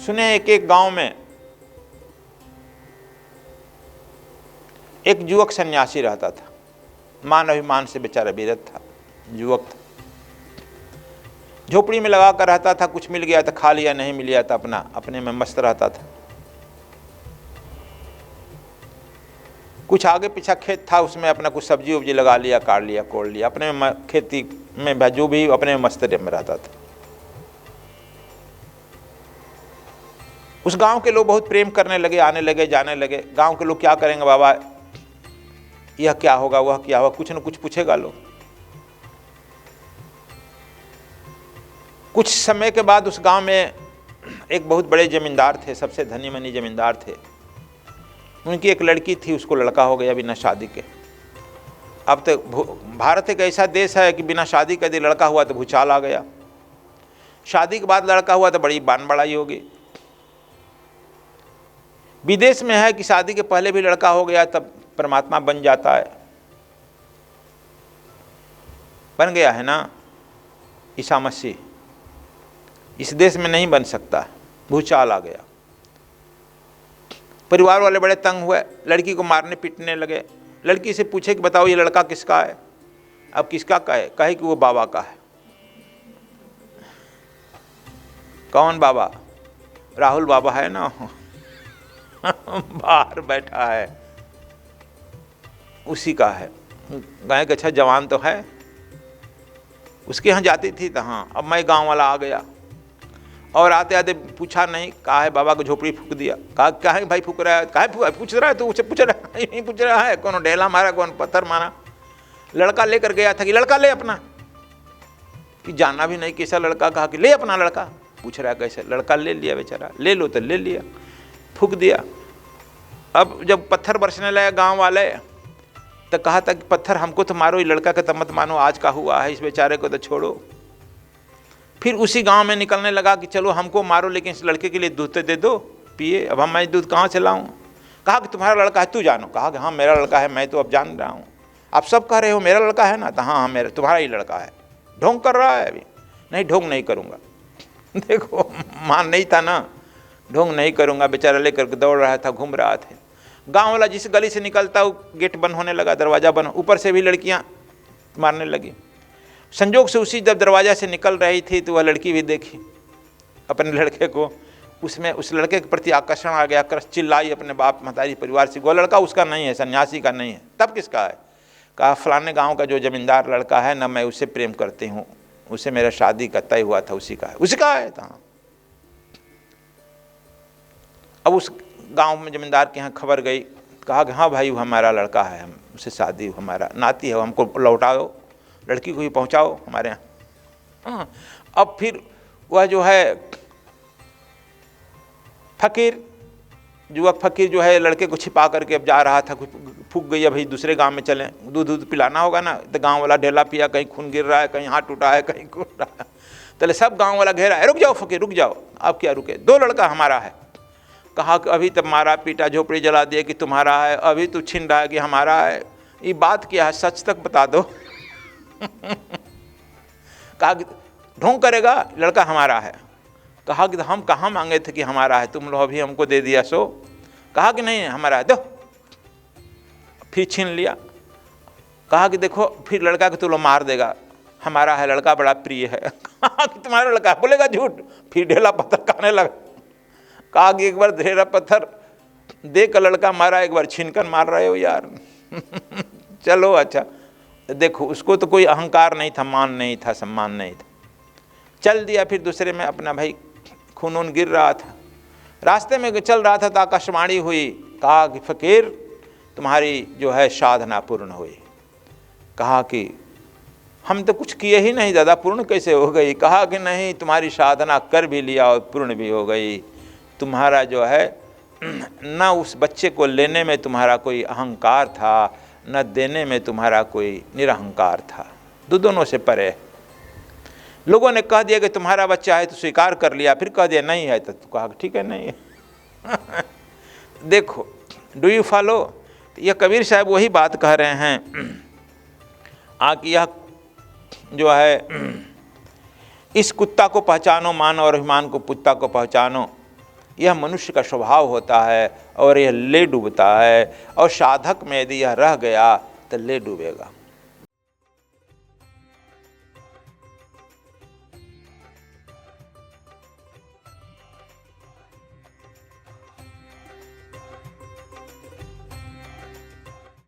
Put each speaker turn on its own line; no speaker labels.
सुने एक गांव में एक युवक सन्यासी रहता था, मान अभिमान से बेचारा विरत था, युवक था, झोपड़ी में लगा कर रहता था, कुछ मिल गया तो खा लिया, नहीं मिल गया तो अपने में मस्त रहता था। कुछ आगे पीछा खेत था, उसमें अपना कुछ सब्जी उब्जी लगा लिया, काट लिया, कोड़ लिया, अपने में खेती में जो भी अपने मस्त में रहता था। उस गांव के लोग बहुत प्रेम करने लगे, आने लगे, जाने लगे। गांव के लोग क्या करेंगे बाबा, यह क्या होगा, वह क्या होगा, कुछ न कुछ पूछेगा लोग। कुछ समय के बाद उस गांव में एक बहुत बड़े जमींदार थे, सबसे धनी मनी जमींदार थे। उनकी एक लड़की थी, उसको लड़का हो गया बिना शादी के। अब तो भारत एक ऐसा देश है कि बिना शादी के यदि लड़का हुआ तो भूचाल आ गया, शादी के बाद लड़का हुआ तो बड़ी बान बड़ाई होगी। विदेश में है कि शादी के पहले भी लड़का हो गया तब परमात्मा बन जाता है, बन गया है ना ईसा मसीह। इस देश में नहीं बन सकता, भूचाल आ गया। परिवार वाले बड़े तंग हुए, लड़की को मारने पीटने लगे। लड़की से पूछे कि बताओ ये लड़का किसका है? अब किसका कहे कि वो बाबा का है। कौन बाबा? राहुल बाबा है ना बाहर बैठा है, उसी का है। गाय का अच्छा जवान तो है, उसके यहाँ जाती थी तो हाँ। अब मैं गांव वाला आ गया और आते आते पूछा नहीं, कहा है बाबा को झोपड़ी फूक दिया। कहा क्या है भाई फूक रहा है? कहा पूछ रहा है तू? उसे पूछ रहा है? नहीं पूछ रहा है, कौन ढेला मारा, कौन पत्थर मारा। लड़का लेकर गया था कि लड़का ले अपना, कि जानना भी नहीं कैसा लड़का। कहा कि ले अपना लड़का। पूछ रहा है कैसे? लड़का ले लिया बेचारा, ले लो तो ले लिया, फूक दिया। अब जब पत्थर बरसने लगे गाँव वाले तो कहा था कि पत्थर हमको तो मारो, ये लड़का का तो मत मानो, आज का हुआ है, इस बेचारे को तो छोड़ो। फिर उसी गांव में निकलने लगा कि चलो हमको मारो लेकिन इस लड़के के लिए दूध दे दो, पिए। अब मैं दूध कहाँ से लाऊं? कहा कि तुम्हारा लड़का है, तू जानो। कहा कि हाँ मेरा लड़का है, मैं तो अब जान रहा हूँ। आप सब कह रहे हो मेरा लड़का है ना? तो हाँ मेरा, तुम्हारा ही लड़का है। ढोंग कर रहा है अभी? नहीं ढोंग नहीं करूँगा देखो मान नहीं था ना, ढोंग नहीं करूँगा। बेचारा लेकर दौड़ रहा था, घूम रहा था। गाँव वाला जिस गली से निकलता वो गेट बंद होने लगा, दरवाज़ा बंद, ऊपर से भी लड़कियाँ मारने लगी। संजोग से उसी जब दरवाजा से निकल रही थी तो वह लड़की भी देखी अपने लड़के को, उसमें उस लड़के के प्रति आकर्षण आ गया, चिल्लाई अपने बाप महतारी परिवार से, वो लड़का उसका नहीं है, सन्यासी का नहीं है। तब किसका है? कहा फलाने गांव का जो जमींदार लड़का है ना, मैं उससे प्रेम करती हूँ, उससे मेरा शादी का तय हुआ था, उसी का है। उसी का है तो हाँ। अब उस गाँव में जमींदार के यहाँ खबर गई, कहा कि हाँ भाई वो हमारा लड़का है, हम उससे शादी, हमारा नाती है, हमको लौटाओ, लड़की को ही पहुंचाओ हमारे यहाँ। अब फिर वह जो है फकीर, युवक फकीर जो है लड़के को छिपा करके अब जा रहा था, फूक गई, भाई दूसरे गांव में चलें, दूध पिलाना होगा ना। तो गांव वाला ढेला पिया, कहीं खून गिर रहा है, कहीं हाथ टूटा है, कहीं खून रहा है। तो सब गांव वाला घेरा है, रुक जाओ फकीर रुक जाओ। अब क्या रुके? दो लड़का हमारा है। कहा कि अभी तब मारा पीटा, झोपड़ी जला दिए कि तुम्हारा है, अभी तू छीन रहा है कि हमारा है। ये बात क्या है, सच तक बता दो कहा कि ढोंग करेगा, लड़का हमारा है। कहा कि हम कहाँ मांगे थे कि हमारा है, तुम लोग अभी हमको दे दिया सो। कहा कि नहीं हमारा है, दो। फिर छीन लिया। कहा कि देखो फिर लड़का को तुम लोग मार देगा, हमारा है, लड़का बड़ा प्रिय है। कहा कि तुम्हारा लड़का है, बोलेगा झूठ। फिर ढेला पत्थर खाने लगा। कहा कि एक बार ढेला पत्थर दे कर लड़का मारा, एक बार छीन कर मार रहे हो यार चलो अच्छा। देखो उसको तो कोई अहंकार नहीं था, मान नहीं था, सम्मान नहीं था, चल दिया। फिर दूसरे में अपना भाई खून वून गिर रहा था, रास्ते में चल रहा था तो आकाशवाणी हुई। कहा कि फकीर तुम्हारी जो है साधना पूर्ण हुई। कहा कि हम तो कुछ किए ही नहीं दादा, पूर्ण कैसे हो गई? कहा कि नहीं तुम्हारी साधना कर भी लिया और पूर्ण भी हो गई। तुम्हारा जो है न उस बच्चे को लेने में तुम्हारा कोई अहंकार था, न देने में तुम्हारा कोई निरहंकार था, दोनों से परे। लोगों ने कह दिया कि तुम्हारा बच्चा है तो स्वीकार कर लिया, फिर कह दिया नहीं है तो कहा ठीक है नहीं है देखो, डू यू फॉलो? यह कबीर साहब वही बात कह रहे हैं कि यह जो है इस कुत्ता को पहचानो, मान और अभिमान को कुत्ता को पहचानो। यह मनुष्य का स्वभाव होता है और यह ले डूबता है, और साधक में यदि यह रह गया तो ले डूबेगा।